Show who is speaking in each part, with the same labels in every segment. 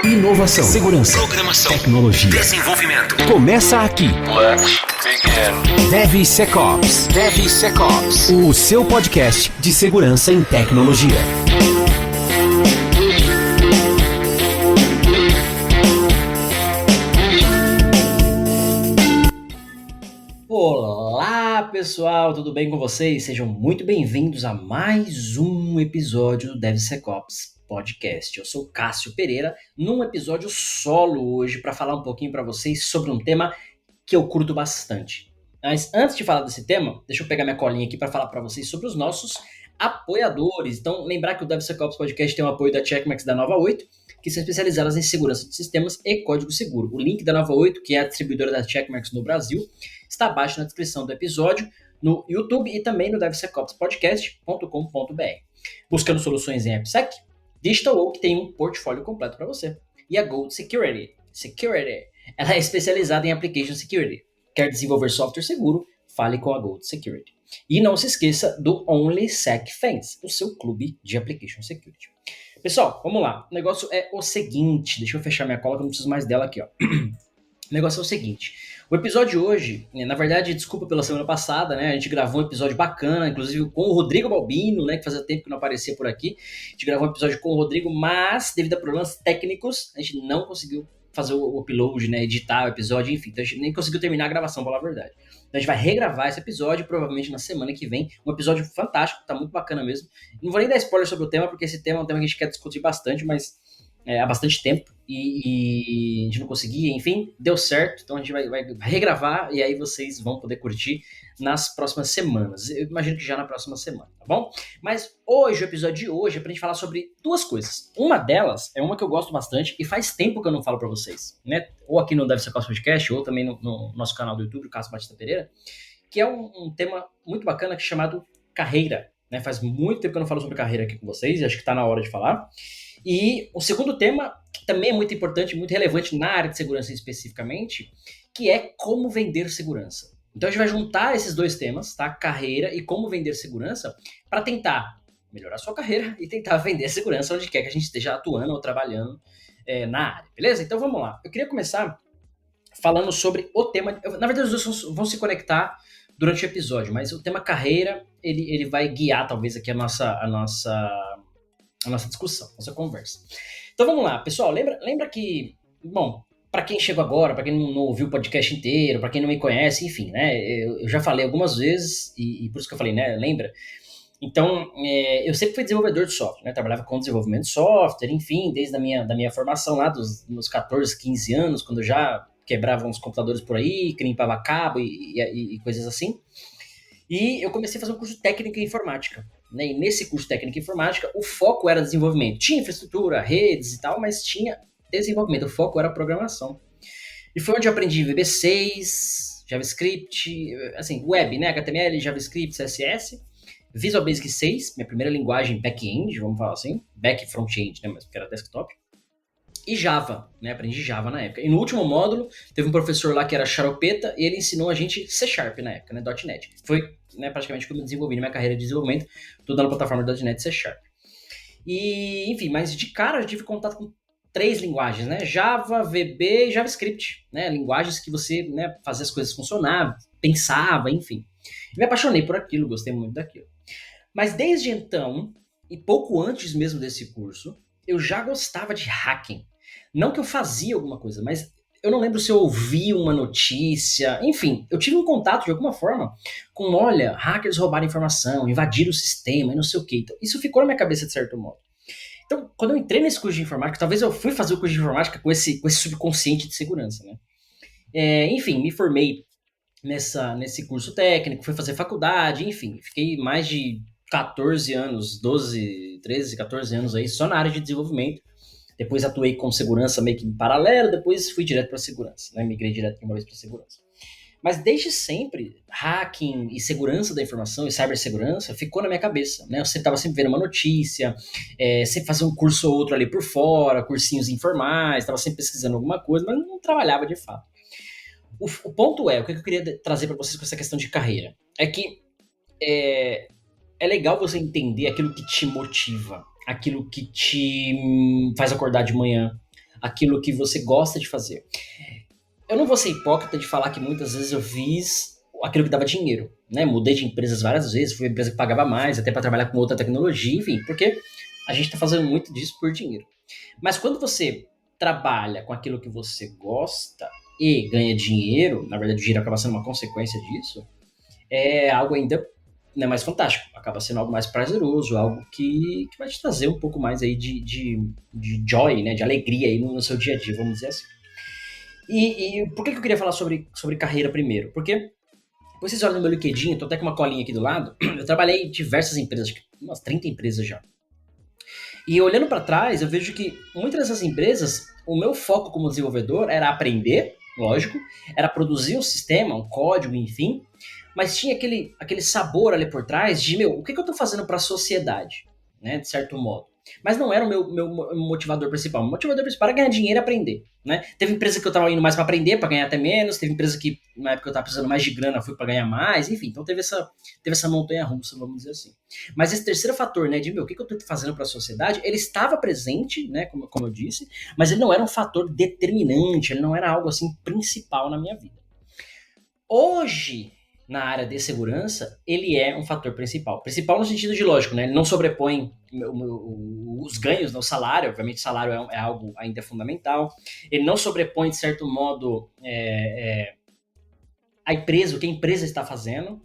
Speaker 1: Inovação, segurança,
Speaker 2: programação,
Speaker 1: tecnologia,
Speaker 2: desenvolvimento.
Speaker 1: Começa aqui.
Speaker 2: Let's begin.
Speaker 1: DevSecOps. DevSecOps. O seu podcast de segurança em tecnologia.
Speaker 3: Olá pessoal, tudo bem com vocês? Sejam muito bem-vindos a mais um episódio do DevSecOps Podcast. Eu sou Cássio Pereira, num episódio solo hoje para falar um pouquinho para vocês sobre um tema que eu curto bastante. Mas antes de falar desse tema, deixa eu pegar minha colinha aqui para falar para vocês sobre os nossos apoiadores. Então, lembrar que o DevSecOps Podcast tem o apoio da Checkmarx da Nova 8, que são especializadas em segurança de sistemas e código seguro. O link da Nova 8, que é a distribuidora da Checkmarx no Brasil, está abaixo na descrição do episódio, no YouTube e também no devsecopspodcast.com.br. Buscando soluções em AppSec, DigitalOak tem um portfólio completo para você. E a Gold Security, ela é especializada em Application Security. Quer desenvolver software seguro? Fale com a Gold Security. E não se esqueça do OnlySecFans, o seu clube de Application Security. Pessoal, vamos lá. O negócio é o seguinte. Deixa eu fechar minha cola que eu não preciso mais dela aqui, ó. O negócio é o seguinte. O episódio de hoje, na verdade, desculpa pela semana passada, né? A gente gravou um episódio bacana, inclusive com o Rodrigo Balbino, né? Que fazia tempo que não aparecia por aqui. A gente gravou um episódio com o Rodrigo, mas devido a problemas técnicos, a gente não conseguiu fazer o upload, né? Editar o episódio, enfim. Então a gente nem conseguiu terminar a gravação, pra falar a verdade. Então a gente vai regravar esse episódio, provavelmente na semana que vem. Um episódio fantástico, tá muito bacana mesmo. Não vou nem dar spoiler sobre o tema, porque esse tema é um tema que a gente quer discutir bastante, mas há bastante tempo. E a gente não conseguia, enfim, deu certo. Então a gente vai regravar e aí vocês vão poder curtir nas próximas semanas. Eu imagino que já na próxima semana, tá bom? Mas hoje, o episódio de hoje é pra gente falar sobre duas coisas. Uma delas é uma que eu gosto bastante e faz tempo que eu não falo pra vocês, né? Ou aqui no DevSecOps Podcast, ou também no nosso canal do YouTube, o Cássio Batista Pereira, que é um tema muito bacana que é chamado carreira, né? Faz muito tempo que eu não falo sobre carreira aqui com vocês e acho que tá na hora de falar. E o segundo tema, que também é muito importante, muito relevante na área de segurança especificamente, que é como vender segurança. Então a gente vai juntar esses dois temas, tá? Carreira e como vender segurança, para tentar melhorar a sua carreira e tentar vender segurança onde quer que a gente esteja atuando ou trabalhando na área, beleza? Então vamos lá. Eu queria começar falando sobre o tema. Na verdade, os dois vão se conectar durante o episódio, mas o tema carreira, ele vai guiar talvez aqui a nossa discussão, a nossa conversa. Então vamos lá, pessoal, lembra que, bom, para quem chegou agora, para quem não ouviu o podcast inteiro, para quem não me conhece, enfim, né, eu já falei algumas vezes, e por isso que eu falei, né, lembra? Então, eu sempre fui desenvolvedor de software, né, trabalhava com desenvolvimento de software, enfim, desde a minha formação lá, dos meus 14, 15 anos, quando eu já quebrava uns computadores por aí, que limpava cabo e coisas assim. E eu comecei a fazer um curso técnico em informática. Né? E nesse curso técnico em informática, o foco era desenvolvimento. Tinha infraestrutura, redes e tal, mas tinha desenvolvimento. O foco era programação. E foi onde eu aprendi VB6, JavaScript, assim, web, né? HTML, JavaScript, CSS, Visual Basic 6, minha primeira linguagem back-end, vamos falar assim. Back front-end, né? Mas porque era desktop. E Java, né? Aprendi Java na época. E no último módulo, teve um professor lá que era xaropeta e ele ensinou a gente C# na época, né? .NET. Foi, né, praticamente quando eu desenvolvi na minha carreira de desenvolvimento, tudo na plataforma .NET C#. E, enfim, mas de cara eu tive contato com 3 linguagens, né? Java, VB e JavaScript, né? Linguagens que você, né, fazia as coisas funcionar, pensava, enfim. E me apaixonei por aquilo, gostei muito daquilo. Mas desde então, e pouco antes mesmo desse curso, eu já gostava de hacking. Não que eu fazia alguma coisa, mas eu não lembro se eu ouvi uma notícia. Enfim, eu tive um contato de alguma forma com, olha, hackers roubaram informação, invadiram o sistema e não sei o quê. Então, isso ficou na minha cabeça de certo modo. Então, quando eu entrei nesse curso de informática, talvez eu fui fazer o curso de informática com esse subconsciente de segurança, né? Enfim, me formei nesse curso técnico, fui fazer faculdade, enfim, fiquei mais de 14 anos, 12, 13, 14 anos aí só na área de desenvolvimento. Depois atuei com segurança meio que em paralelo, depois fui direto para segurança, né? Migrei direto uma vez para segurança. Mas desde sempre, hacking e segurança da informação e cibersegurança ficou na minha cabeça, né? Eu estava sempre vendo uma notícia, sempre fazia um curso ou outro ali por fora, cursinhos informais, estava sempre pesquisando alguma coisa, mas não trabalhava de fato. O ponto o que eu queria trazer para vocês com essa questão de carreira, é que é legal você entender aquilo que te motiva, aquilo que te faz acordar de manhã, aquilo que você gosta de fazer. Eu não vou ser hipócrita de falar que muitas vezes eu fiz aquilo que dava dinheiro, né? Mudei de empresas várias vezes, fui uma empresa que pagava mais, até para trabalhar com outra tecnologia, enfim, porque a gente está fazendo muito disso por dinheiro. Mas quando você trabalha com aquilo que você gosta e ganha dinheiro, na verdade o dinheiro acaba sendo uma consequência disso, é algo ainda, né, mais fantástico. Acaba sendo algo mais prazeroso, algo que vai te trazer um pouco mais aí de joy, né, de alegria aí no seu dia a dia, vamos dizer assim. E por que eu queria falar sobre carreira primeiro? Porque vocês olham no meu LinkedIn, tô até com uma colinha aqui do lado, eu trabalhei em diversas empresas, umas 30 empresas já. E olhando para trás, eu vejo que muitas dessas empresas, o meu foco como desenvolvedor era aprender, lógico, era produzir um sistema, um código, enfim, mas tinha aquele sabor ali por trás de, o que eu estou fazendo para a sociedade, né, de certo modo. Mas não era o meu motivador principal. O motivador principal era ganhar dinheiro e aprender, né? Teve empresa que eu estava indo mais para aprender, para ganhar até menos. Teve empresa que, na época, eu estava precisando mais de grana, fui para ganhar mais. Enfim, então teve essa montanha-russa, vamos dizer assim. Mas esse terceiro fator, né, de, o que eu estou fazendo para a sociedade, ele estava presente, né, como eu disse, mas ele não era um fator determinante, ele não era algo, assim, principal na minha vida. Hoje, na área de segurança, ele é um fator principal. Principal no sentido de, lógico, né? Ele não sobrepõe os ganhos, o salário. Obviamente, o salário é algo ainda fundamental. Ele não sobrepõe, de certo modo, a empresa, o que a empresa está fazendo,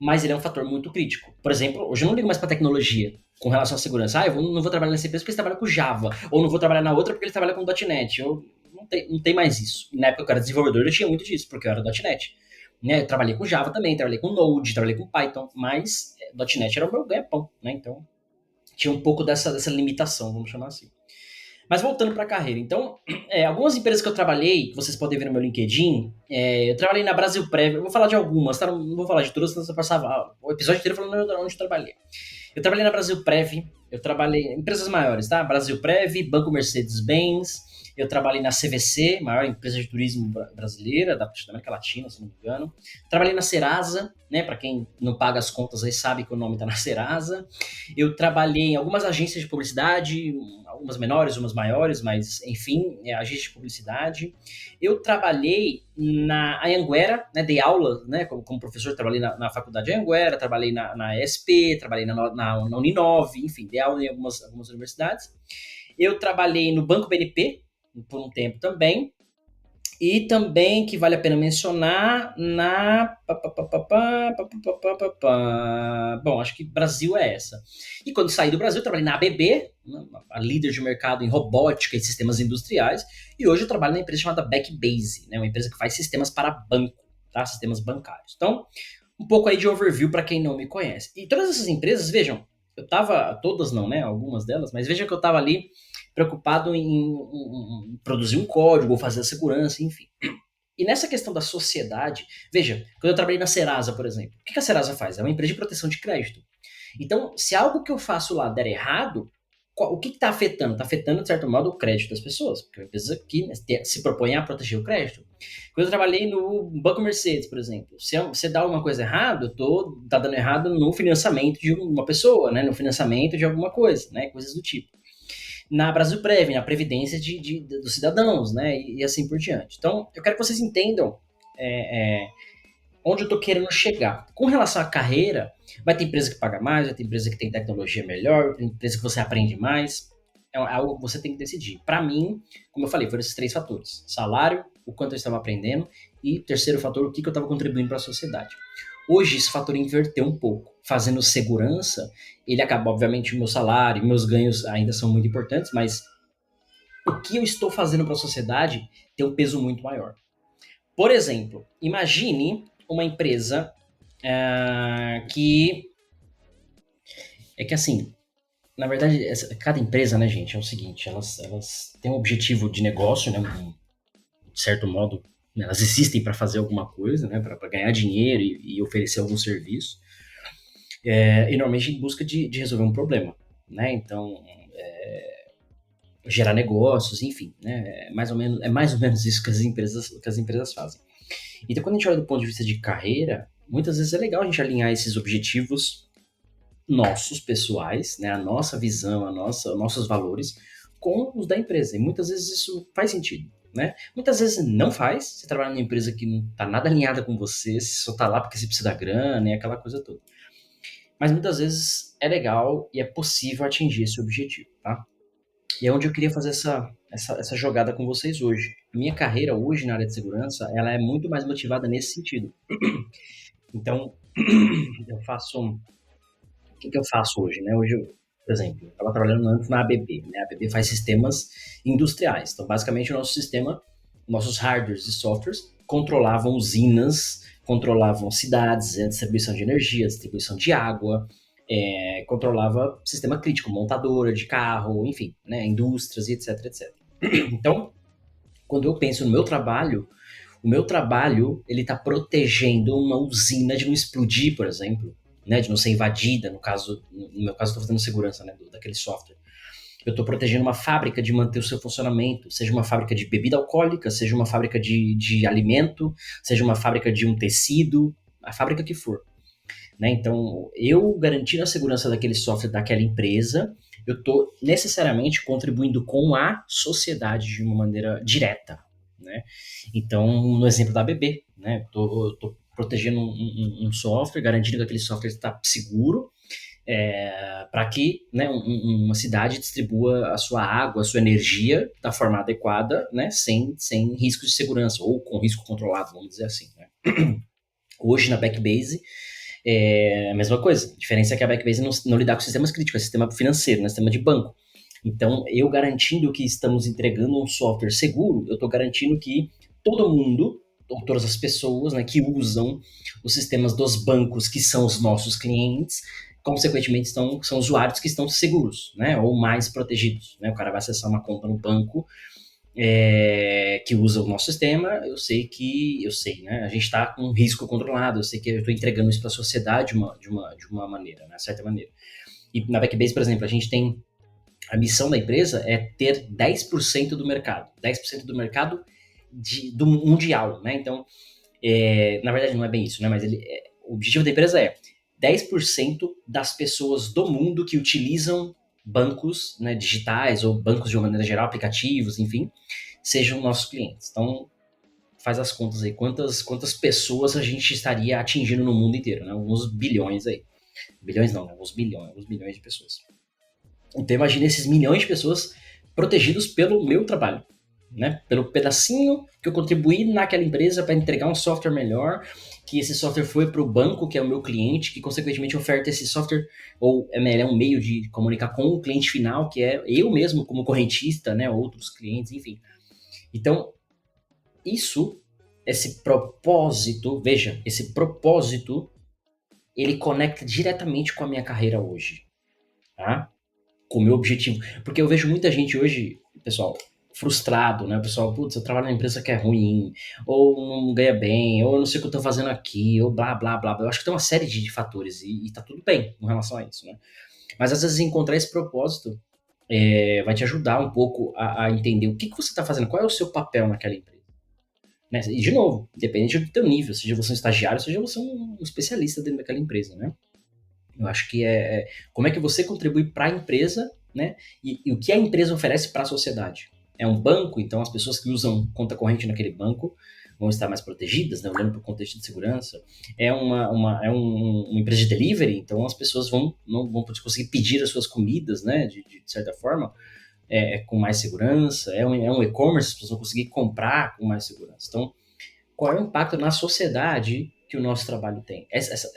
Speaker 3: mas ele é um fator muito crítico. Por exemplo, hoje eu não ligo mais para tecnologia com relação à segurança. Eu não vou trabalhar nessa empresa porque eles trabalham com Java, ou não vou trabalhar na outra porque eles trabalham com .NET. Não tem mais isso. E na época que eu era desenvolvedor, eu tinha muito disso, porque eu era .NET. Né, eu trabalhei com Java também, trabalhei com Node, trabalhei com Python, mas .NET era o meu ganha-pão, né? Então tinha um pouco dessa limitação, vamos chamar assim. Mas voltando para a carreira, então, algumas empresas que eu trabalhei, que vocês podem ver no meu LinkedIn, eu trabalhei na Brasil Prev, eu vou falar de algumas, tá? Não vou falar de todas, senão você passava o episódio inteiro falando onde eu trabalhei. Eu trabalhei na Brasil Prev, eu trabalhei em empresas maiores, tá? Brasil Prev, Banco Mercedes-Benz, eu trabalhei na CVC, maior empresa de turismo brasileira, da América Latina, se não me engano. Trabalhei na Serasa, né? Para quem não paga as contas aí sabe que o nome tá na Serasa. Eu trabalhei em algumas agências de publicidade, algumas menores, umas maiores, mas enfim, agências de publicidade. Eu trabalhei na Anhanguera, né? Dei aula, né? Como professor, trabalhei na faculdade de Anhanguera, trabalhei na ESP, trabalhei na Uninove, enfim, dei aula em algumas universidades. Eu trabalhei no Banco BNP, por um tempo também, e também, que vale a pena mencionar, bom, acho que Brasil é essa. E quando saí do Brasil, eu trabalhei na ABB, a líder de mercado em robótica e sistemas industriais, e hoje eu trabalho na empresa chamada Backbase, né, uma empresa que faz sistemas para banco, tá? Sistemas bancários. Então, um pouco aí de overview para quem não me conhece. E todas essas empresas, vejam, eu tava, todas não, né, algumas delas, mas vejam que eu tava ali preocupado em produzir um código, ou fazer a segurança, enfim. E nessa questão da sociedade, veja, quando eu trabalhei na Serasa, por exemplo, o que a Serasa faz? É uma empresa de proteção de crédito. Então, se algo que eu faço lá der errado, o que está afetando? Está afetando, de certo modo, o crédito das pessoas, porque é uma empresa que se propõe a proteger o crédito. Quando eu trabalhei no Banco Mercedes, por exemplo, se você dá alguma coisa errada, tá dando errado no financiamento de uma pessoa, né, no financiamento de alguma coisa, né, coisas do tipo. Na Brasil Prev, na previdência dos cidadãos, né, e assim por diante. Então, eu quero que vocês entendam onde eu estou querendo chegar. Com relação à carreira, vai ter empresa que paga mais, vai ter empresa que tem tecnologia melhor, vai ter empresa que você aprende mais. É algo que você tem que decidir. Para mim, como eu falei, foram esses 3 fatores: salário, o quanto eu estava aprendendo, e terceiro fator, o que eu estava contribuindo para a sociedade. Hoje, esse fator inverteu um pouco. Fazendo segurança, ele acaba, obviamente, o meu salário, meus ganhos ainda são muito importantes, mas o que eu estou fazendo para a sociedade tem um peso muito maior. Por exemplo, imagine uma empresa que... É que assim, na verdade, cada empresa, né, gente, é o seguinte, elas têm um objetivo de negócio, né, de certo modo, elas existem para fazer alguma coisa, né, para ganhar dinheiro e oferecer algum serviço, e normalmente em busca de resolver um problema, né, então, gerar negócios, enfim, né, é mais ou menos isso que as empresas fazem. Então, quando a gente olha do ponto de vista de carreira, muitas vezes é legal a gente alinhar esses objetivos nossos, pessoais, né, a nossa visão, nossos valores, com os da empresa. E muitas vezes isso faz sentido, né? Muitas vezes não faz. Você trabalha numa empresa que não está nada alinhada com você só está lá porque você precisa da grana e aquela coisa toda. Mas muitas vezes é legal e é possível atingir esse objetivo, tá? E é onde eu queria fazer essa jogada com vocês hoje. Minha carreira hoje na área de segurança, ela é muito mais motivada nesse sentido. Então, eu faço... O que eu faço hoje, né? Hoje, por exemplo, eu estava trabalhando antes na ABB, né? A ABB faz sistemas industriais. Então, basicamente, o nosso sistema, nossos hardwares e softwares controlavam usinas, controlavam cidades, distribuição de energia, distribuição de água, controlava sistema crítico, montadora de carro, enfim, né? Indústrias e etc, etc. Então, quando eu penso no meu trabalho, o meu trabalho, ele está protegendo uma usina de não explodir, por exemplo, né, de não ser invadida, no meu caso, estou fazendo segurança, né, daquele software. Eu estou protegendo uma fábrica de manter o seu funcionamento, seja uma fábrica de bebida alcoólica, seja uma fábrica de alimento, seja uma fábrica de um tecido, a fábrica que for. Né? Então, eu garantindo a segurança daquele software daquela empresa, eu estou necessariamente contribuindo com a sociedade de uma maneira direta. Né? Então, no exemplo da ABB, né? Eu estou protegendo um software, garantindo que aquele software está seguro, para que, né, uma cidade distribua a sua água, a sua energia da forma adequada, né, sem risco de segurança, ou com risco controlado, vamos dizer assim. Né? Hoje, na Backbase, é a mesma coisa. A diferença é que a Backbase não lidar com sistemas críticos, é sistema financeiro, né, sistema de banco. Então, eu garantindo que estamos entregando um software seguro, eu estou garantindo que todo mundo, ou todas as pessoas, né, que usam os sistemas dos bancos, que são os nossos clientes, consequentemente são usuários que estão seguros, né, ou mais protegidos. Né? O cara vai acessar uma conta no banco que usa o nosso sistema, eu sei, né? A gente está com um risco controlado, eu sei que eu estou entregando isso para a sociedade de uma maneira, né? Certa maneira. E na Backbase, por exemplo, a gente tem a missão da empresa é ter 10% do mercado, 10% do mercado do mundial, né? Então, na verdade não é bem isso, né? Mas o objetivo da empresa é 10% das pessoas do mundo que utilizam bancos, né, digitais ou bancos de uma maneira geral, aplicativos, enfim, sejam nossos clientes. Então, faz as contas aí, quantas pessoas a gente estaria atingindo no mundo inteiro, né? Alguns bilhões aí. Bilhões não, né? Alguns bilhões de pessoas. Então, imagina esses milhões de pessoas protegidos pelo meu trabalho, né? Pelo pedacinho que eu contribuí naquela empresa para entregar um software melhor, que esse software foi para o banco, que é o meu cliente, que consequentemente oferta esse software, ou é um meio de comunicar com o cliente final, que é eu mesmo como correntista, né? Outros clientes, enfim. Então, esse propósito, veja, esse propósito, ele conecta diretamente com a minha carreira hoje, tá? Com o meu objetivo. Porque eu vejo muita gente hoje, pessoal, frustrado, né? O pessoal, putz, eu trabalho numa empresa que é ruim, ou não ganha bem, ou eu não sei o que eu tô fazendo aqui, ou blá, blá, blá. Eu acho que tem uma série de fatores e tá tudo bem com relação a isso, né? Mas às vezes encontrar esse propósito vai te ajudar um pouco a entender o que você tá fazendo, qual é o seu papel naquela empresa. Né? E, de novo, independente do teu nível, seja você um estagiário, seja você um especialista dentro daquela empresa, né? Eu acho que como é que você contribui para a empresa, né? E o que a empresa oferece para a sociedade. É um banco, então as pessoas que usam conta corrente naquele banco vão estar mais protegidas, né? Olhando para o contexto de segurança. É uma empresa de delivery, então as pessoas não vão conseguir pedir as suas comidas, né? De certa forma, com mais segurança. É um e-commerce, as pessoas vão conseguir comprar com mais segurança. Então, qual é o impacto na sociedade que o nosso trabalho tem?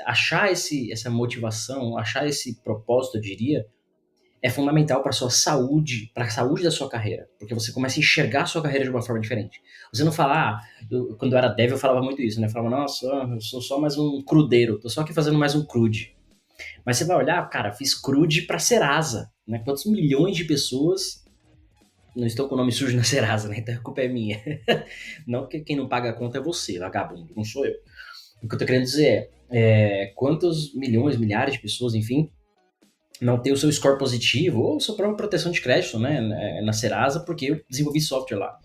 Speaker 3: Achar essa motivação, achar esse propósito, eu diria, é fundamental para a sua saúde, para a saúde da sua carreira, porque você começa a enxergar a sua carreira de uma forma diferente. Você não fala, quando eu era dev eu falava muito isso, né? Eu falava, nossa, eu sou só mais um crudeiro, tô só aqui fazendo mais um crude. Mas você vai olhar, cara, fiz crude para Serasa, né? Quantos milhões de pessoas não estou com o nome sujo na Serasa, né? Então a culpa é minha. Não, porque quem não paga a conta é você, vagabundo, não sou eu. O que eu tô querendo dizer quantos milhões, milhares de pessoas, enfim, não tem o seu score positivo ou sua própria proteção de crédito, né, na Serasa, porque eu desenvolvi software lá.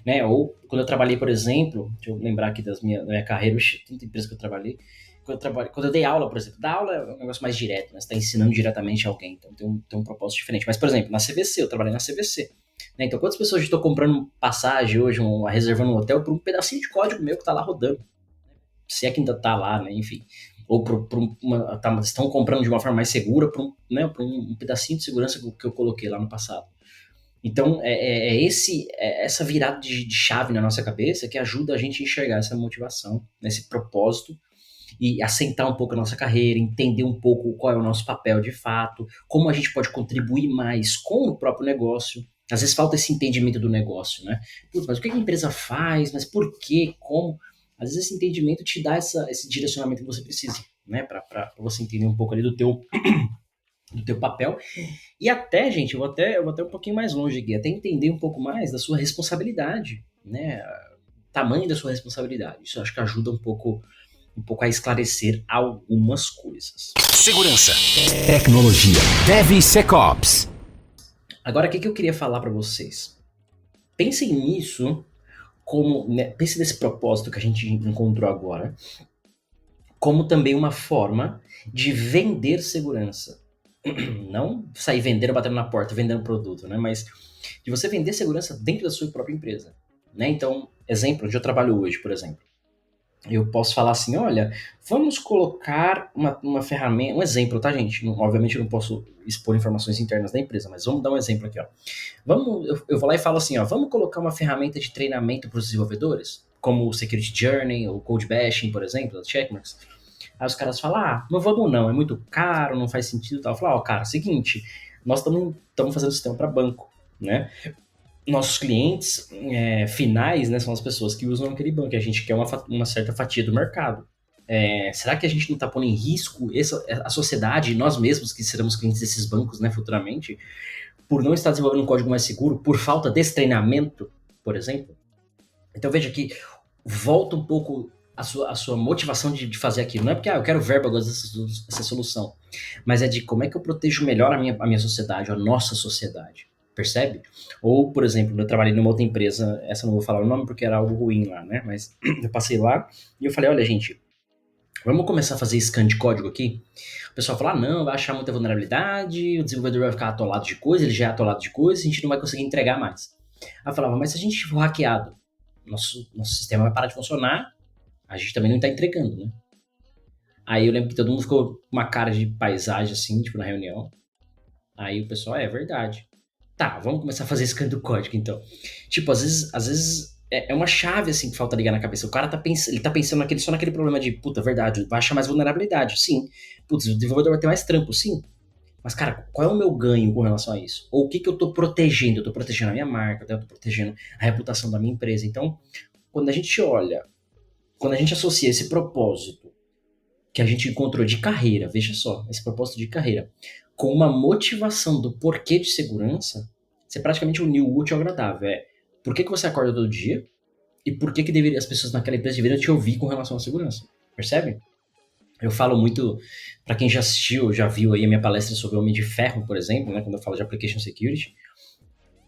Speaker 3: Né? Ou quando eu trabalhei, por exemplo, deixa eu lembrar aqui da minha carreira, tanta empresa que eu trabalhei, quando eu dei aula, por exemplo, dar aula é um negócio mais direto, né? Você está ensinando diretamente a alguém, então tem um propósito diferente. Mas, por exemplo, na CVC, eu trabalhei na CVC. Né? Então, quantas pessoas estão comprando passagem hoje, reservando um hotel por um pedacinho de código meu que tá lá rodando? Se é que ainda tá lá, né? Enfim. Ou estão comprando de uma forma mais segura por um pedacinho de segurança que eu coloquei lá no passado. Então, essa virada de chave na nossa cabeça que ajuda a gente a enxergar essa motivação, esse propósito, e assentar um pouco a nossa carreira, entender um pouco qual é o nosso papel de fato, como a gente pode contribuir mais com o próprio negócio. Às vezes falta esse entendimento do negócio, né? Putz, mas o que a empresa faz? Mas por quê? Como? Às vezes esse entendimento te dá esse direcionamento que você precisa, né? Para você entender um pouco ali do teu papel. E até, gente, eu vou até um pouquinho mais longe aqui, até entender um pouco mais da sua responsabilidade, né? Tamanho da sua responsabilidade. Isso eu acho que ajuda um pouco a esclarecer algumas coisas.
Speaker 1: Segurança, tecnologia, DevSecOps.
Speaker 3: Agora, o que eu queria falar para vocês? Pensem nisso como, né, pense nesse propósito que a gente encontrou agora, como também uma forma de vender segurança. Não sair vendendo, batendo na porta, vendendo produto, né? Mas de você vender segurança dentro da sua própria empresa, né? Então, exemplo, onde eu trabalho hoje, por exemplo. Eu posso falar assim, olha, vamos colocar uma ferramenta, um exemplo, tá, gente? Obviamente eu não posso expor informações internas da empresa, mas vamos dar um exemplo aqui, ó. Eu vou lá e falo assim, ó, vamos colocar uma ferramenta de treinamento para os desenvolvedores, como o Security Journey, ou Code Bashing, por exemplo, da Checkmarx. Aí os caras falam, não vamos não, é muito caro, não faz sentido e tal. Eu falo, cara, seguinte, nós estamos fazendo sistema para banco, né? Nossos clientes finais, né, são as pessoas que usam aquele banco, e a gente quer uma certa fatia do mercado. Será que a gente não está pondo em risco a sociedade, nós mesmos que seremos clientes desses bancos, né, futuramente, por não estar desenvolvendo um código mais seguro, por falta desse treinamento, por exemplo? Então veja que volta um pouco a sua motivação de fazer aquilo. Não é porque eu quero verba agora dessa solução, mas é de como é que eu protejo melhor a minha sociedade, a nossa sociedade. Percebe? Ou, por exemplo, eu trabalhei numa outra empresa, essa eu não vou falar o nome porque era algo ruim lá, né? Mas eu passei lá e eu falei, olha, gente, vamos começar a fazer scan de código aqui? O pessoal fala, não, vai achar muita vulnerabilidade, o desenvolvedor vai ficar atolado de coisa, ele já é atolado de coisa, a gente não vai conseguir entregar mais. Aí eu falava, mas se a gente for hackeado, nosso sistema vai parar de funcionar, a gente também não tá entregando, né? Aí eu lembro que todo mundo ficou com uma cara de paisagem assim, tipo, na reunião. Aí o pessoal, é verdade. Tá, vamos começar a fazer scan do código, então. Tipo, às vezes é uma chave, assim, que falta ligar na cabeça. O cara ele tá pensando só naquele problema de, puta, verdade, vai achar mais vulnerabilidade, sim. Putz, o desenvolvedor vai ter mais trampo, sim. Mas, cara, qual é o meu ganho com relação a isso? Ou o que eu tô protegendo? Eu tô protegendo a minha marca, eu tô protegendo a reputação da minha empresa. Então, quando a gente associa esse propósito que a gente encontrou de carreira, veja só, esse propósito de carreira, com uma motivação do porquê de segurança, você praticamente uniu o útil ao agradável. Por que você acorda todo dia e por que as pessoas naquela empresa deveriam te ouvir com relação à segurança. Percebe? Eu falo muito, para quem já assistiu, já viu aí a minha palestra sobre o Homem de Ferro, por exemplo, né, quando eu falo de Application Security,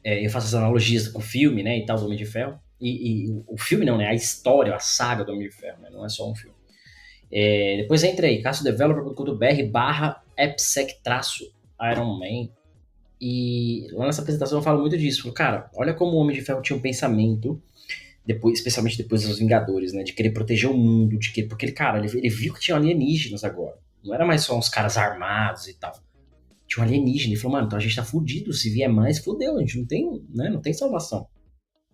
Speaker 3: eu faço as analogias com o filme, né, e tal, do Homem de Ferro, e o filme não, né, a história, a saga do Homem de Ferro, né, não é só um filme. Depois entra aí, cassodeveloper.com.br/appsec-ironman. E lá nessa apresentação eu falo muito disso. Falo, cara, olha como o Homem de Ferro tinha um pensamento, especialmente depois dos Vingadores, né? De querer proteger o mundo, porque ele viu que tinha alienígenas agora. Não era mais só uns caras armados e tal. Tinha um alienígena. Ele falou, mano, então a gente tá fudido. Se vier mais, fudeu. A gente não tem, né? Não tem salvação.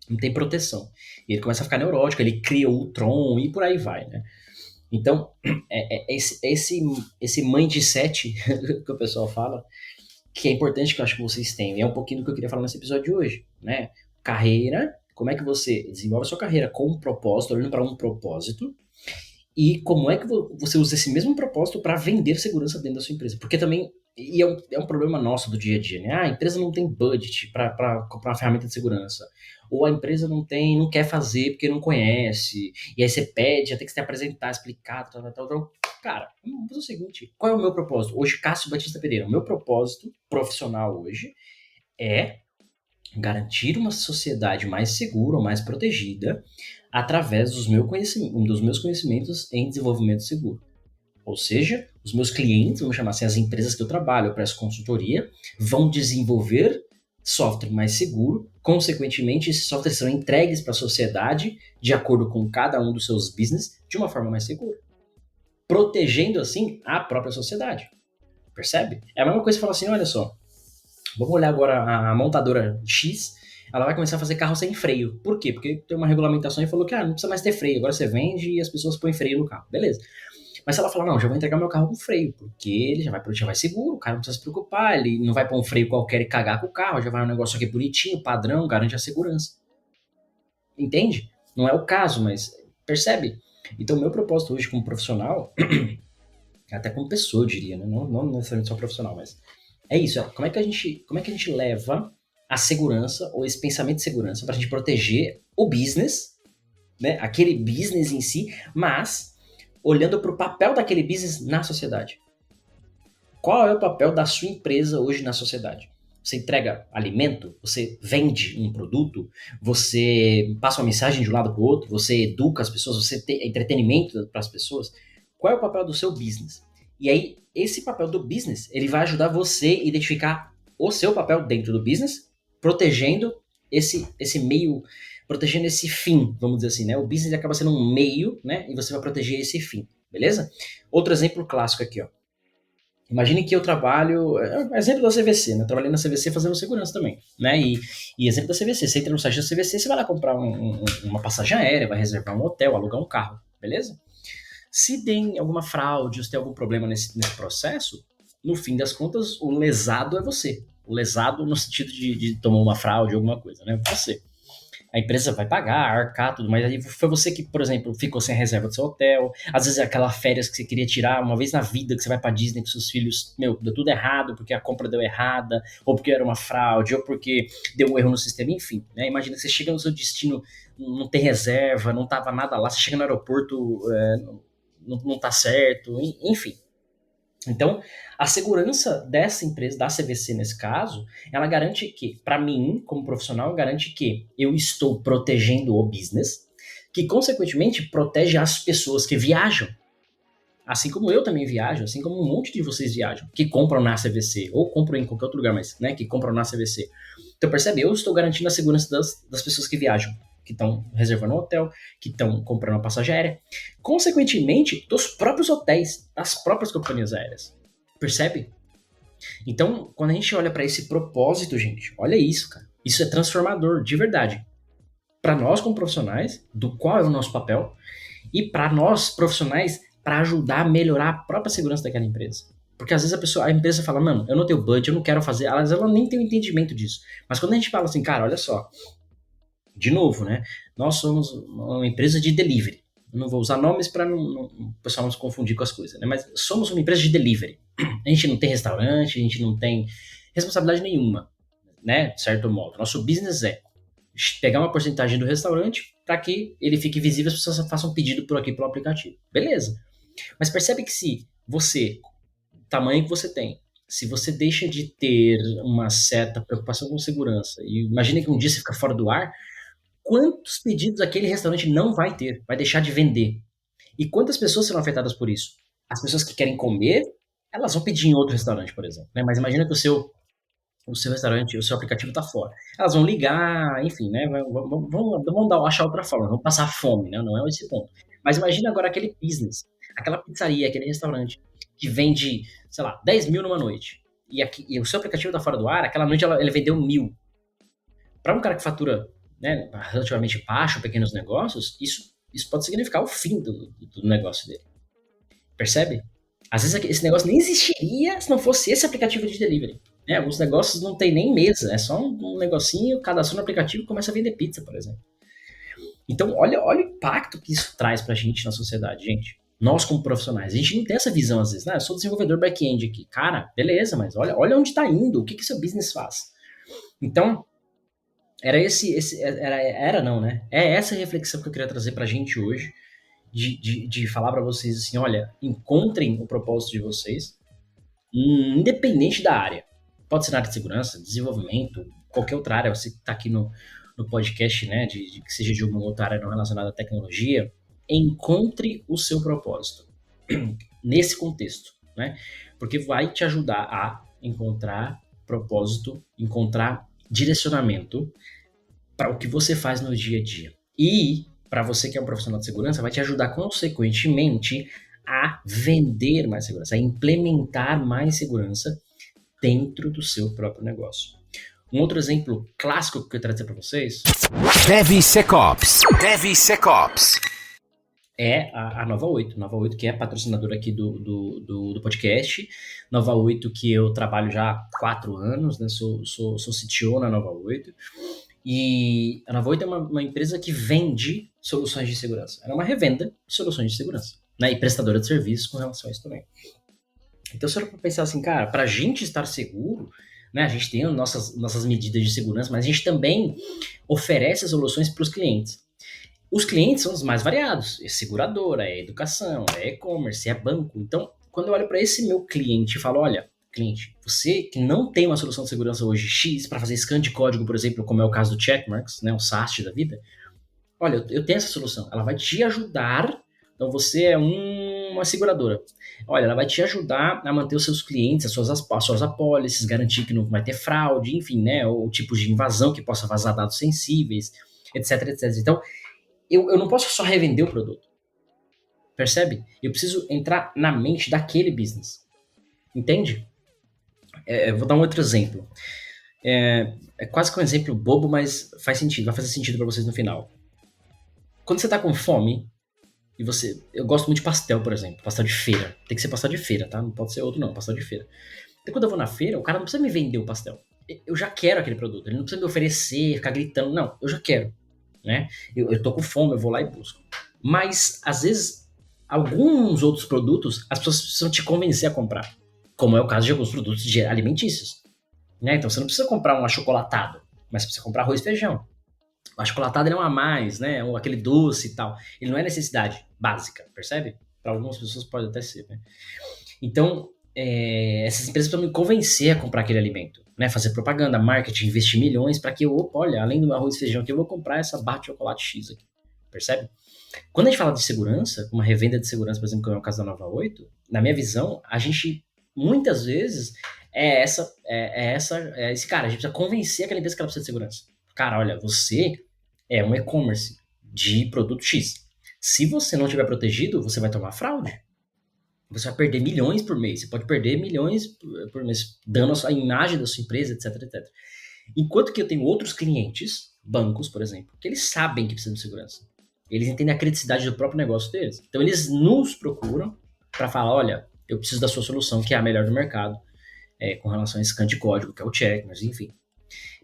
Speaker 3: Não tem proteção. E ele começa a ficar neurótico. Ele cria o Ultron e por aí vai, né? Então, esse mindset que o pessoal fala, que é importante, que eu acho que vocês têm. E é um pouquinho do que eu queria falar nesse episódio de hoje, né? Carreira, como é que você desenvolve a sua carreira com um propósito, olhando para um propósito, e como é que você usa esse mesmo propósito para vender segurança dentro da sua empresa. Porque também, é um problema nosso do dia a dia, né? A empresa não tem budget para comprar uma ferramenta de segurança. Ou a empresa não quer fazer porque não conhece. E aí você pede, já tem que se apresentar, explicar, tal. Cara, vamos fazer o seguinte. Qual é o meu propósito? Hoje, Cássio Batista Pereira. O meu propósito profissional hoje é garantir uma sociedade mais segura, mais protegida, através dos meus conhecimentos em desenvolvimento seguro. Ou seja, os meus clientes, vamos chamar assim, as empresas que eu trabalho, eu presto consultoria, vão desenvolver software mais seguro, consequentemente, esses softwares são entregues para a sociedade, de acordo com cada um dos seus business, de uma forma mais segura, protegendo, assim, a própria sociedade. Percebe? É a mesma coisa que falar assim, olha só, vamos olhar agora a montadora X, ela vai começar a fazer carro sem freio. Por quê? Porque tem uma regulamentação e falou que não precisa mais ter freio, agora você vende e as pessoas põem freio no carro. Beleza. Mas se ela falar, não, já vou entregar meu carro com freio, porque ele já vai seguro, o cara não precisa se preocupar, ele não vai pôr um freio qualquer e cagar com o carro, já vai um negócio aqui bonitinho, padrão, garante a segurança. Entende? Não é o caso, mas percebe? Então, o meu propósito hoje como profissional, até como pessoa, eu diria, né? Não necessariamente só profissional, mas é isso. Como é que a gente leva a segurança, ou esse pensamento de segurança, para a gente proteger o business, né? Aquele business em si, mas olhando para o papel daquele business na sociedade. Qual é o papel da sua empresa hoje na sociedade? Você entrega alimento? Você vende um produto? Você passa uma mensagem de um lado para o outro? Você educa as pessoas? Você tem entretenimento para as pessoas? Qual é o papel do seu business? E aí, esse papel do business, ele vai ajudar você a identificar o seu papel dentro do business, protegendo esse meio, protegendo esse fim, vamos dizer assim, né? O business acaba sendo um meio, né? E você vai proteger esse fim, beleza? Outro exemplo clássico aqui, ó. Imagine que eu trabalho, exemplo da CVC, né? Eu trabalhei na CVC fazendo segurança também, né? E exemplo da CVC, você entra no site da CVC, você vai lá comprar uma passagem aérea, vai reservar um hotel, alugar um carro, beleza? Se tem alguma fraude, ou se tem algum problema nesse processo, no fim das contas, o lesado é você. O lesado no sentido de tomar uma fraude, alguma coisa, né? Você. A empresa vai pagar, arcar, tudo, mas aí foi você que, por exemplo, ficou sem a reserva do seu hotel, às vezes é aquela férias que você queria tirar uma vez na vida, que você vai pra Disney com seus filhos, deu tudo errado, porque a compra deu errada, ou porque era uma fraude, ou porque deu um erro no sistema, enfim, né? Imagina que você chega no seu destino, não tem reserva, não tava nada lá, você chega no aeroporto, não tá certo, enfim. Então, a segurança dessa empresa, da CVC nesse caso, ela garante que, para mim, como profissional, garante que eu estou protegendo o business, que consequentemente protege as pessoas que viajam. Assim como eu também viajo, assim como um monte de vocês viajam, que compram na CVC, ou compram em qualquer outro lugar, mas, né, que compram na CVC. Então, percebe? Eu estou garantindo a segurança das pessoas que viajam, que estão reservando um hotel, que estão comprando uma passagem aérea. Consequentemente, dos próprios hotéis, das próprias companhias aéreas. Percebe? Então, quando a gente olha para esse propósito, gente, olha isso, cara. Isso é transformador, de verdade. Para nós como profissionais, do qual é o nosso papel, e para nós profissionais, para ajudar a melhorar a própria segurança daquela empresa. Porque às vezes a empresa fala, mano, eu não tenho budget, eu não quero fazer, ela nem tem o entendimento disso. Mas quando a gente fala assim, cara, olha só, de novo, né? Nós somos uma empresa de delivery. Eu não vou usar nomes para o pessoal não se confundir com as coisas, né? Mas somos uma empresa de delivery. A gente não tem restaurante, a gente não tem responsabilidade nenhuma, né? De certo modo. Nosso business é pegar uma porcentagem do restaurante para que ele fique visível e as pessoas façam pedido por aqui pelo aplicativo. Beleza. Mas percebe que se você, o tamanho que você tem, se você deixa de ter uma certa preocupação com segurança, e imagina que um dia você fica fora do ar, quantos pedidos aquele restaurante não vai ter, vai deixar de vender. E quantas pessoas serão afetadas por isso? As pessoas que querem comer, elas vão pedir em outro restaurante, por exemplo. Né? Mas imagina que o seu restaurante, o seu aplicativo está fora. Elas vão ligar, enfim, né? Vão achar outra forma, vão passar fome, né? Não é esse ponto. Mas imagina agora aquele business, aquela pizzaria, aquele restaurante que vende, sei lá, 10 mil numa noite. E o seu aplicativo está fora do ar, aquela noite ele vendeu 1.000. Para um cara que fatura, né, relativamente baixo, pequenos negócios, isso pode significar o fim do negócio dele. Percebe? Às vezes esse negócio nem existiria se não fosse esse aplicativo de delivery. Né? Alguns negócios não tem nem mesa, é só um negocinho, cadastrou no aplicativo e começa a vender pizza, por exemplo. Então, olha o impacto que isso traz pra gente na sociedade, gente. Nós, como profissionais, a gente não tem essa visão às vezes. Eu sou desenvolvedor back-end aqui. Cara, beleza, mas olha onde tá indo, o que seu business faz. Então, é essa reflexão que eu queria trazer pra gente hoje, de falar pra vocês assim, olha, encontrem o propósito de vocês, independente da área. Pode ser na área de segurança, desenvolvimento, qualquer outra área, você que tá aqui no podcast, né, de que seja de uma outra área não relacionada à tecnologia, encontre o seu propósito nesse contexto, né, porque vai te ajudar a encontrar propósito, encontrar direcionamento para o que você faz no dia a dia. E, para você que é um profissional de segurança, vai te ajudar, consequentemente, a vender mais segurança, a implementar mais segurança dentro do seu próprio negócio. Um outro exemplo clássico que eu quero trazer para vocês
Speaker 1: DevSecOps. DevSecOps.
Speaker 3: é a Nova 8. Nova 8, que é patrocinadora aqui do podcast. Nova 8, que eu trabalho já há 4 anos, né? Sou CTO na Nova 8. E a Nova 8 é uma empresa que vende soluções de segurança. Ela é uma revenda de soluções de segurança, né? E prestadora de serviços com relação a isso também. Então, se eu for pensar assim, cara, para a gente estar seguro, né? A gente tem nossas medidas de segurança, mas a gente também oferece soluções para os clientes. Os clientes são os mais variados. É seguradora, é educação, é e-commerce, é banco. Então, quando eu olho para esse meu cliente e falo, olha, cliente, você que não tem uma solução de segurança hoje X para fazer scan de código, por exemplo, como é o caso do Checkmarx, né, o SAST da vida, olha, eu tenho essa solução. Ela vai te ajudar. Então, você é uma seguradora. Olha, ela vai te ajudar a manter os seus clientes, as suas apólices, garantir que não vai ter fraude, enfim, né, ou tipos de invasão que possa vazar dados sensíveis, etc, etc. Então, eu não posso só revender o produto, percebe? Eu preciso entrar na mente daquele business, entende? Vou dar um outro exemplo. É quase que um exemplo bobo, mas faz sentido, vai fazer sentido para vocês no final. Quando você tá com fome, eu gosto muito de pastel, por exemplo, pastel de feira. Tem que ser pastel de feira, tá? Não pode ser outro não, pastel de feira. Então quando eu vou na feira, o cara não precisa me vender o pastel. Eu já quero aquele produto, ele não precisa me oferecer, ficar gritando, não, eu já quero. Né? Eu tô com fome, eu vou lá e busco. Mas, às vezes, alguns outros produtos, as pessoas precisam te convencer a comprar. Como é o caso de alguns produtos alimentícios. Né? Então, você não precisa comprar um achocolatado, mas precisa comprar arroz e feijão. O achocolatado ele é um a mais, né? Ou aquele doce e tal. Ele não é necessidade básica, percebe? Para algumas pessoas pode até ser, né? Então, essas empresas precisam me convencer a comprar aquele alimento, né? Fazer propaganda, marketing, investir milhões para que olha, além do meu arroz e feijão aqui, eu vou comprar essa barra de chocolate X aqui, percebe? Quando a gente fala de segurança, uma revenda de segurança, por exemplo, como é o caso da Nova 8, na minha visão, a gente, muitas vezes, esse cara, a gente precisa convencer aquela empresa que ela precisa de segurança. Cara, olha, você é um e-commerce de produto X. Se você não estiver protegido, você vai tomar fraude. Você vai perder milhões por mês. Você pode perder milhões por mês, dando a imagem da sua empresa, etc, etc. Enquanto que eu tenho outros clientes, bancos, por exemplo, que eles sabem que precisam de segurança. Eles entendem a criticidade do próprio negócio deles. Então, eles nos procuram para falar, olha, eu preciso da sua solução, que é a melhor do mercado, com relação a scan de código, que é o check, mas enfim.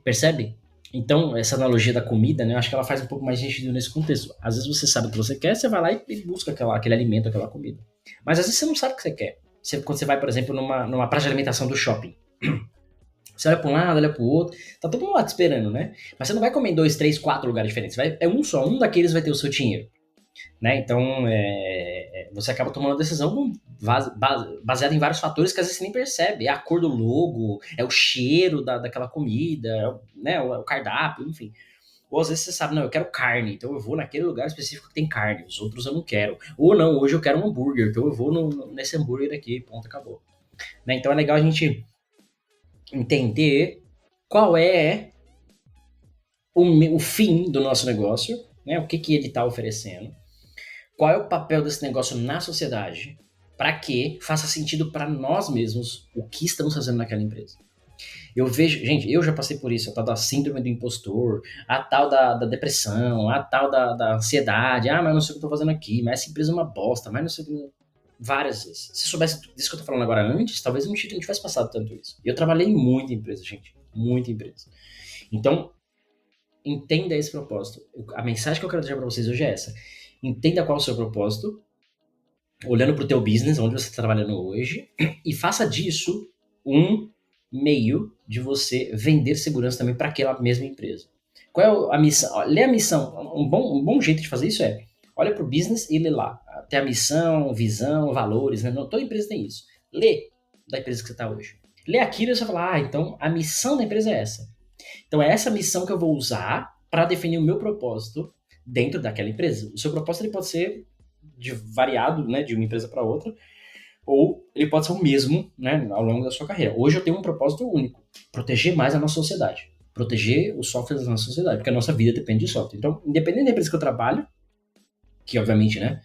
Speaker 3: Percebe? Então, essa analogia da comida, né, eu acho que ela faz um pouco mais sentido nesse contexto. Às vezes você sabe o que você quer, você vai lá e busca aquele alimento, aquela comida. Mas às vezes você não sabe o que você quer. Quando você vai, por exemplo, numa praça de alimentação do shopping. Você olha para um lado, olha para o outro, tá todo mundo lá te esperando, né? Mas você não vai comer em 2, 3, 4 lugares diferentes. É um só, um daqueles vai ter o seu dinheiro. Né? Então, você acaba tomando uma decisão baseada em vários fatores que às vezes você nem percebe. É a cor do logo, é o cheiro daquela comida, né? O cardápio, enfim. Ou às vezes você sabe, não, eu quero carne, então eu vou naquele lugar específico que tem carne, os outros eu não quero. Ou não, hoje eu quero um hambúrguer, então eu vou nesse hambúrguer aqui, ponto, acabou. Né? Então é legal a gente entender qual é o fim do nosso negócio, né? O que ele está oferecendo. Qual é o papel desse negócio na sociedade para que faça sentido para nós mesmos o que estamos fazendo naquela empresa. Eu vejo, gente, eu já passei por isso, a tal da síndrome do impostor, a tal da depressão, a tal da ansiedade, mas não sei o que eu tô fazendo aqui, mas essa empresa é uma bosta, mas não sei o que... Várias vezes. Se soubesse disso que eu tô falando agora antes, talvez eu não tivesse passado tanto isso. E eu trabalhei em muita empresa, gente, muita empresa. Então, entenda esse propósito. A mensagem que eu quero deixar para vocês hoje é essa. Entenda qual é o seu propósito, olhando para o teu business, onde você está trabalhando hoje, e faça disso um meio de você vender segurança também para aquela mesma empresa. Qual é a missão? Lê a missão. Um bom jeito de fazer isso olha para o business e lê lá. Tem a missão, visão, valores, né? Toda empresa tem isso. Lê da empresa que você está hoje. Lê aquilo e você fala, então a missão da empresa é essa. Então é essa missão que eu vou usar para definir o meu propósito dentro daquela empresa. O seu propósito ele pode ser variado, né, de uma empresa para outra, ou ele pode ser o mesmo, né, ao longo da sua carreira. Hoje eu tenho um propósito único, proteger mais a nossa sociedade. proteger os softwares da nossa sociedade, porque a nossa vida depende de software. Então, independente da empresa que eu trabalho, que obviamente, né,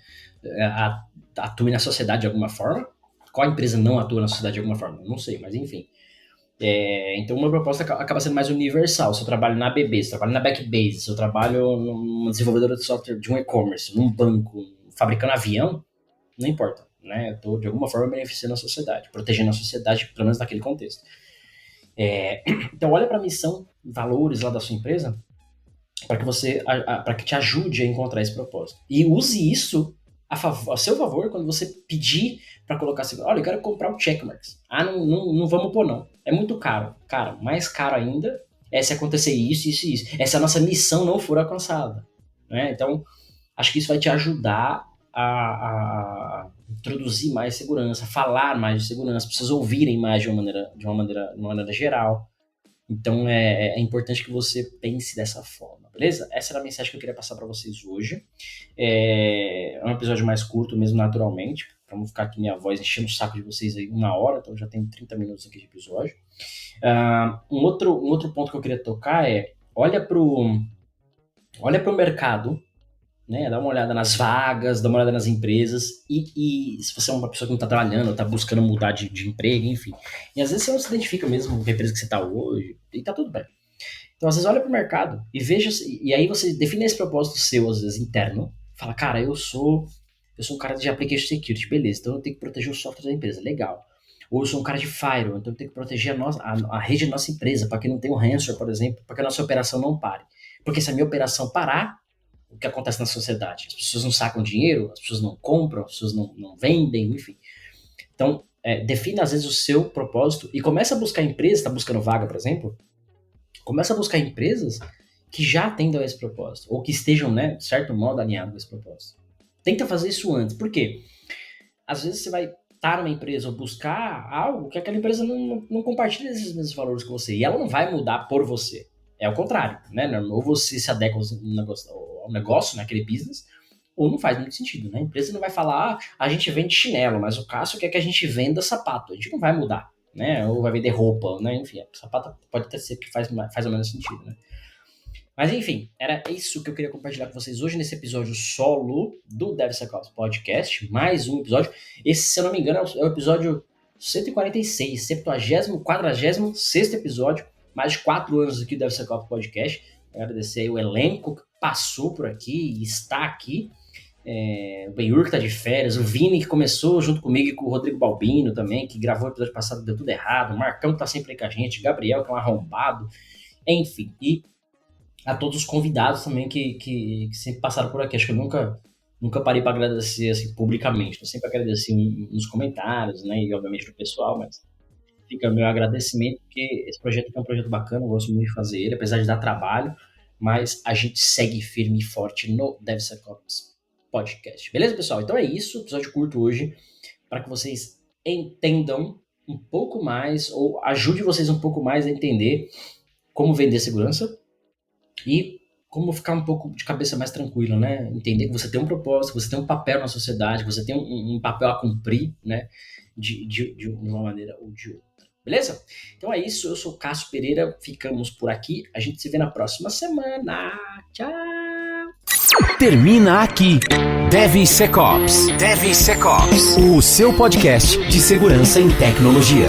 Speaker 3: atue na sociedade de alguma forma, qual empresa não atua na sociedade de alguma forma? Não sei, mas enfim. Então, uma proposta acaba sendo mais universal. Se eu trabalho na ABB, se eu trabalho na Backbase, se eu trabalho numa desenvolvedora de software de um e-commerce, num banco, fabricando avião, não importa, né? Eu estou, de alguma forma, beneficiando a sociedade, protegendo a sociedade, pelo menos naquele contexto. Então, olha para a missão, valores lá da sua empresa, para que te ajude a encontrar esse propósito. E use isso a seu favor quando você pedir para colocar assim, olha, eu quero comprar o Checkmarx. Não vamos pôr não. É muito caro. Cara, mais caro ainda é se acontecer isso, isso e isso. Essa nossa missão não for alcançada. Né? Então, acho que isso vai te ajudar a introduzir mais segurança, falar mais de segurança, as pessoas ouvirem mais de uma maneira geral. Então, é importante que você pense dessa forma, beleza? Essa era a mensagem que eu queria passar para vocês hoje. É um episódio mais curto mesmo, naturalmente, para não ficar aqui minha voz enchendo o saco de vocês aí 1 hora, então já tem 30 minutos aqui de episódio. Um outro ponto que eu queria tocar é, olha pro mercado, né? Dá uma olhada nas vagas, dá uma olhada nas empresas e se você é uma pessoa que não está trabalhando, está buscando mudar de emprego, enfim. E às vezes você não se identifica mesmo com a empresa que você está hoje e tá tudo bem. Então às vezes olha para o mercado e veja, e aí você define esse propósito seu, às vezes interno, fala, cara, eu sou um cara de application security, beleza, então eu tenho que proteger o software da empresa, legal. Ou eu sou um cara de firewall, então eu tenho que proteger a rede da nossa empresa, para que não tenha um ransomware, por exemplo, para que a nossa operação não pare. Porque se a minha operação parar, o que acontece na sociedade? As pessoas não sacam dinheiro, as pessoas não compram, as pessoas não vendem, enfim. Então, defina às vezes o seu propósito e começa a buscar empresas, está buscando vaga, por exemplo, começa a buscar empresas que já atendam a esse propósito, ou que estejam, né, de certo modo, alinhados com esse propósito. Tenta fazer isso antes, por quê? Às vezes você vai estar numa empresa ou buscar algo que aquela empresa não compartilha esses mesmos valores com você, e ela não vai mudar por você. É o contrário, né? Ou você se adequa ao negócio, naquele business, ou não faz muito sentido, né? A empresa não vai falar, a gente vende chinelo, mas o Cássio quer que a gente venda sapato. A gente não vai mudar, né? Ou vai vender roupa, né? Enfim, sapato pode até ser que faz ou menos sentido, né? Mas enfim, era isso que eu queria compartilhar com vocês hoje nesse episódio solo do DevSecOps Podcast. Mais um episódio. Esse, se eu não me engano, é o episódio 146, 46º episódio. Mais de 4 anos aqui do DevSecOps Podcast. Agradecer aí o elenco que passou por aqui e está aqui. O Benhur que está de férias, o Vini que começou junto comigo e com o Rodrigo Balbino também, que gravou o episódio passado, deu tudo errado. O Marcão que está sempre aí com a gente, Gabriel que é um arrombado. Enfim, e a todos os convidados também que sempre passaram por aqui. Acho que eu nunca parei para agradecer assim, publicamente. Eu sempre agradeci nos comentários, né? E obviamente pro pessoal, mas fica o meu agradecimento, porque esse projeto aqui é um projeto bacana, eu gosto muito de fazer ele, apesar de dar trabalho, mas a gente segue firme e forte no DevSecOps Podcast. Beleza, pessoal? Então é isso, episódio curto hoje, para que vocês entendam um pouco mais, ou ajude vocês um pouco mais a entender como vender segurança e como ficar um pouco de cabeça mais tranquila, né? Entender que você tem um propósito, que você tem um papel na sociedade, que você tem um papel a cumprir, né? De uma maneira ou de outra. Beleza? Então é isso, eu sou o Cássio Pereira, ficamos por aqui, a gente se vê na próxima semana. Tchau!
Speaker 1: Termina aqui DevSecOps, o seu podcast de segurança em tecnologia.